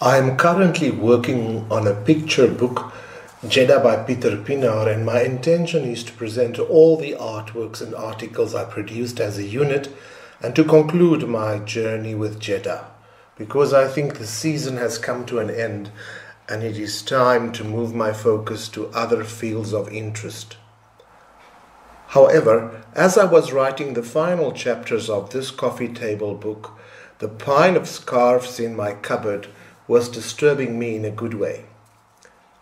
I am currently working on a picture book, Jeddah by Pieter Pienaar, and my intention is to present all the artworks and articles I produced as a unit and to conclude my journey with Jeddah, because I think the season has come to an end and it is time to move my focus to other fields of interest. However, as I was writing the final chapters of this coffee table book, the pile of scarves in my cupboard was disturbing me in a good way.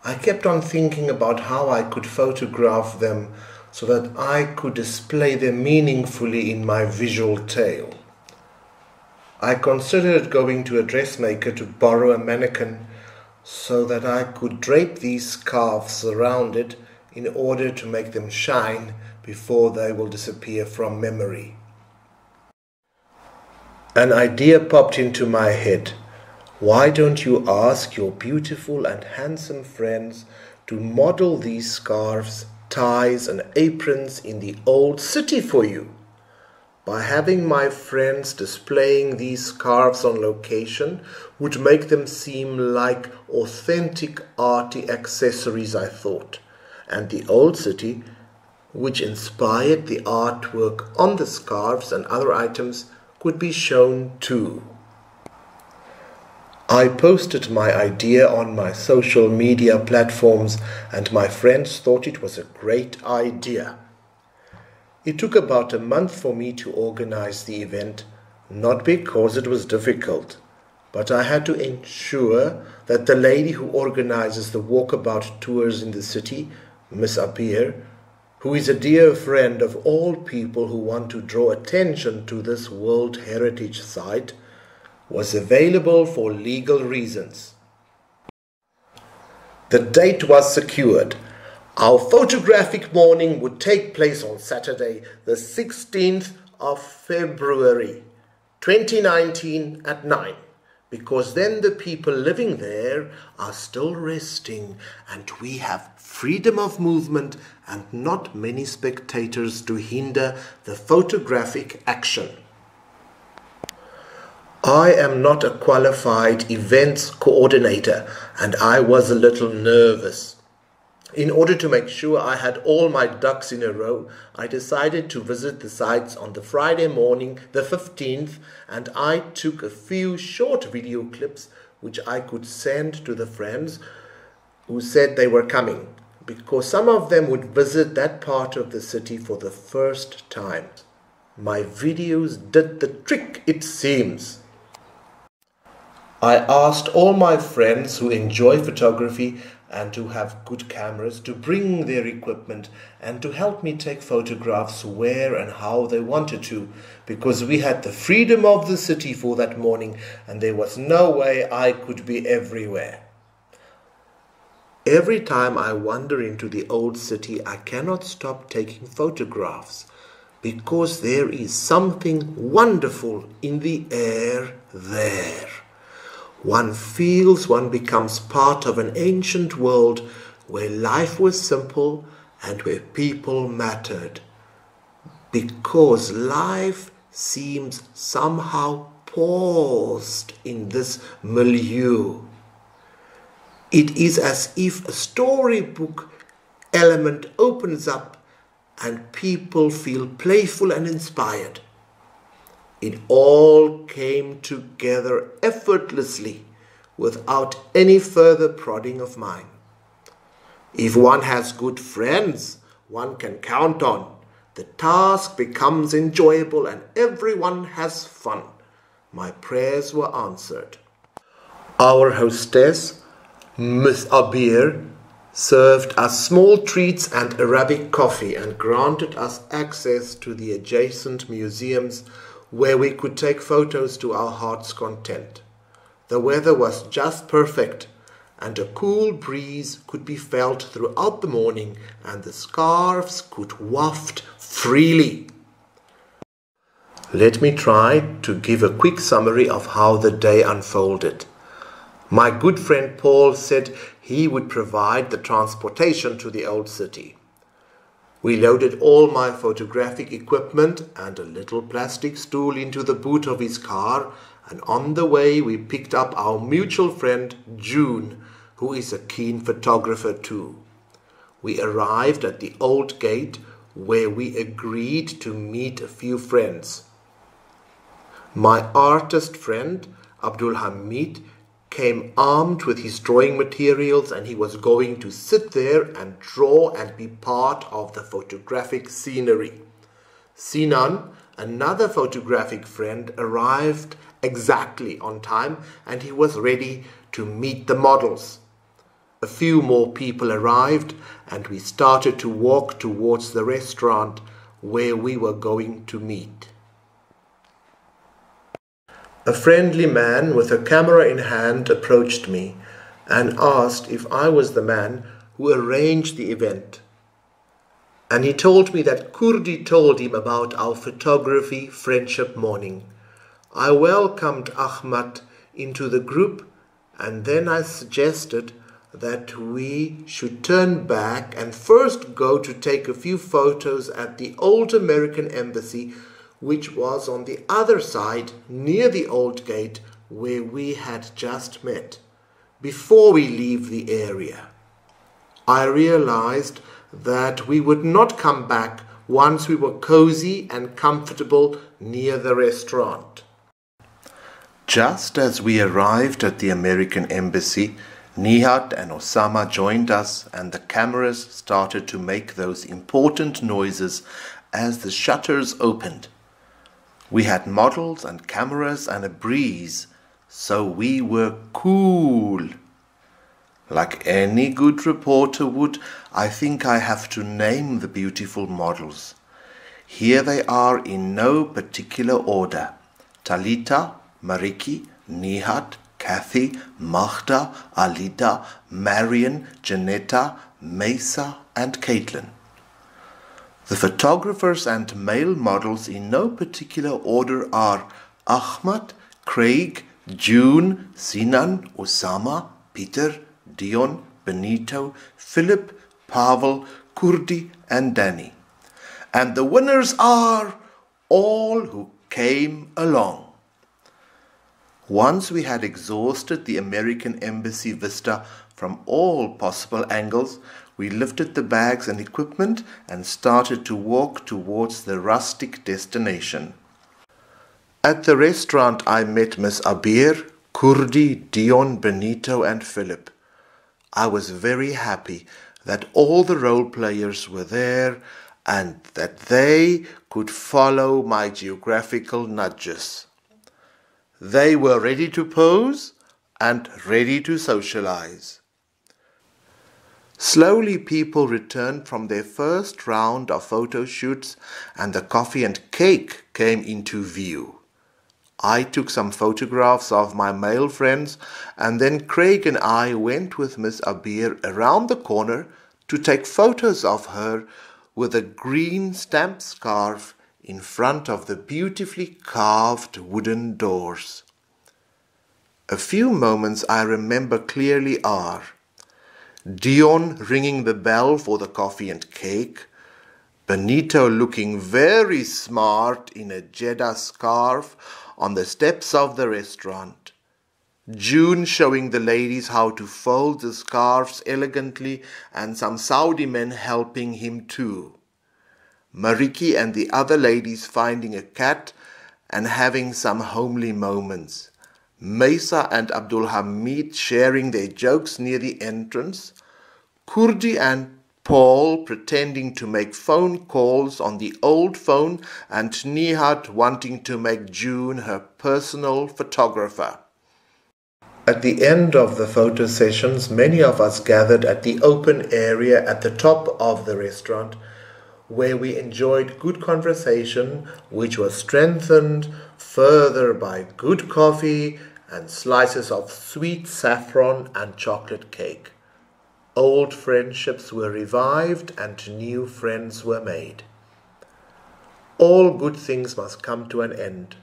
I kept on thinking about how I could photograph them so that I could display them meaningfully in my visual tale. I considered going to a dressmaker to borrow a mannequin so that I could drape these scarves around it in order to make them shine before they will disappear from memory. An idea popped into my head. Why don't you ask your beautiful and handsome friends to model these scarves, ties and aprons in the old city for you? By having my friends displaying these scarves on location would make them seem like authentic arty accessories, I thought, and the old city, which inspired the artwork on the scarves and other items, could be shown too. I posted my idea on my social media platforms and my friends thought it was a great idea. It took about a month for me to organize the event, not because it was difficult, but I had to ensure that the lady who organizes the walkabout tours in the city, Miss Abir, who is a dear friend of all people who want to draw attention to this World Heritage Site, was available for legal reasons. The date was secured. Our photographic morning would take place on Saturday, the 16th of February 2019 at 9, because then the people living there are still resting and we have freedom of movement and not many spectators to hinder the photographic action. I am not a qualified events coordinator and I was a little nervous. In order to make sure I had all my ducks in a row, I decided to visit the sites on the Friday morning, the 15th, and I took a few short video clips which I could send to the friends who said they were coming, because some of them would visit that part of the city for the first time. My videos did the trick, it seems. I asked all my friends who enjoy photography and who have good cameras to bring their equipment and to help me take photographs where and how they wanted to, because we had the freedom of the city for that morning and there was no way I could be everywhere. Every time I wander into the old city, I cannot stop taking photographs because there is something wonderful in the air there. One feels one becomes part of an ancient world where life was simple and where people mattered, because life seems somehow paused in this milieu. It is as if a storybook element opens up and people feel playful and inspired. It all came together effortlessly without any further prodding of mine. If one has good friends one can count on, the task becomes enjoyable and everyone has fun. My prayers were answered. Our hostess, Miss Abir, served us small treats and Arabic coffee and granted us access to the adjacent museums where we could take photos to our heart's content. The weather was just perfect and a cool breeze could be felt throughout the morning and the scarves could waft freely. Let me try to give a quick summary of how the day unfolded. My good friend Paul said he would provide the transportation to the old city. We loaded all my photographic equipment and a little plastic stool into the boot of his car and on the way we picked up our mutual friend June, who is a keen photographer too. We arrived at the old gate where we agreed to meet a few friends. My artist friend Abdul Hamid came armed with his drawing materials, and he was going to sit there and draw and be part of the photographic scenery. Sinan, another photographic friend, arrived exactly on time, and he was ready to meet the models. A few more people arrived, and we started to walk towards the restaurant where we were going to meet. A friendly man with a camera in hand approached me and asked if I was the man who arranged the event. And he told me that Kurdi told him about our photography friendship morning. I welcomed Ahmad into the group, and then I suggested that we should turn back and first go to take a few photos at the old American embassy, which was on the other side near the old gate where we had just met, before we leave the area. I realized that we would not come back once we were cozy and comfortable near the restaurant. Just as we arrived at the American embassy, Nihat and Osama joined us, and the cameras started to make those important noises as the shutters opened. We had models and cameras and a breeze, so we were cool. Like any good reporter would, I think I have to name the beautiful models. Here they are in no particular order: Talita, Mariki, Nihat, Kathy, Mahda, Alida, Marion, Janetta, Mesa and Caitlin. The photographers and male models in no particular order are Ahmad, Craig, June, Sinan, Osama, Pieter, Dion, Benito, Philip, Pavel, Kurdi and Danny. And the winners are all who came along. Once we had exhausted the American embassy vista from all possible angles, we lifted the bags and equipment and started to walk towards the rustic destination. At the restaurant I met Miss Abir, Kurdi, Dion, Benito and Philip. I was very happy that all the role players were there and that they could follow my geographical nudges. They were ready to pose and ready to socialize. Slowly people returned from their first round of photo shoots, and the coffee and cake came into view. I took some photographs of my male friends, and then Craig and I went with Miss Abir around the corner to take photos of her with a green stamped scarf in front of the beautifully carved wooden doors. A few moments I remember clearly are Dion ringing the bell for the coffee and cake, Benito looking very smart in a Jeddah scarf on the steps of the restaurant, June showing the ladies how to fold the scarves elegantly and some Saudi men helping him too, Mariki and the other ladies finding a cat and having some homely moments, Mesa and Abdul Hamid sharing their jokes near the entrance, Kurdi and Paul pretending to make phone calls on the old phone, and Nihat wanting to make June her personal photographer. At the end of the photo sessions, many of us gathered at the open area at the top of the restaurant, where we enjoyed good conversation, which was strengthened further by good coffee and slices of sweet saffron and chocolate cake. Old friendships were revived and new friends were made. All good things must come to an end.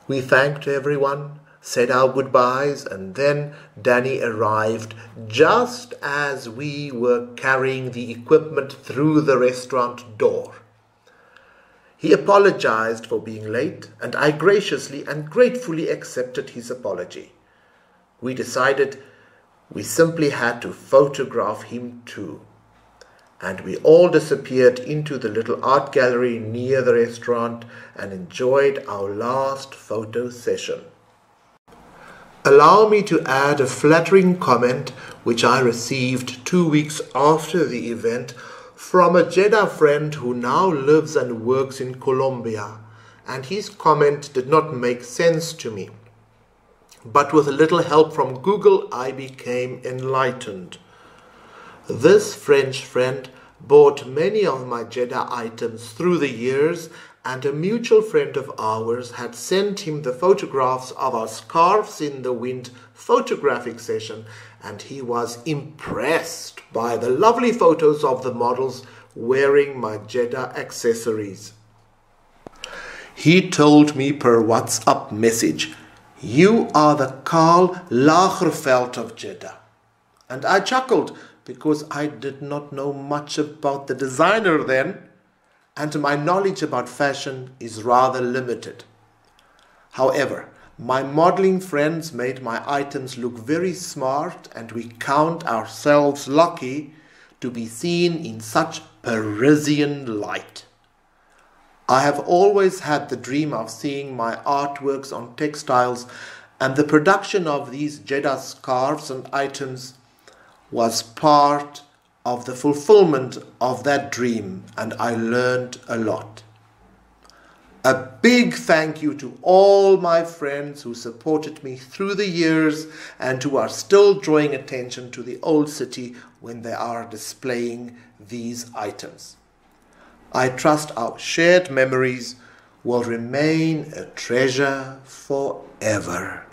We thanked everyone, said our goodbyes, and then Danny arrived just as we were carrying the equipment through the restaurant door. He apologized for being late, and I graciously and gratefully accepted his apology. We decided we simply had to photograph him too. And we all disappeared into the little art gallery near the restaurant and enjoyed our last photo session. Allow me to add a flattering comment which I received 2 weeks after the event from a Jeddah friend who now lives and works in Colombia, and his comment did not make sense to me. But with a little help from Google, I became enlightened. This French friend bought many of my Jeddah items through the years, and a mutual friend of ours had sent him the photographs of our Scarves in the Wind photographic session, and he was impressed by the lovely photos of the models wearing my Jeddah accessories. He told me per WhatsApp message, "You are the Karl Lagerfeld of Jeddah." And I chuckled because I did not know much about the designer then, and my knowledge about fashion is rather limited. However, my modeling friends made my items look very smart, and we count ourselves lucky to be seen in such Parisian light. I have always had the dream of seeing my artworks on textiles, and the production of these Jeddah scarves and items was part of the fulfillment of that dream, and I learned a lot. A big thank you to all my friends who supported me through the years and who are still drawing attention to the old city when they are displaying these items. I trust our shared memories will remain a treasure forever.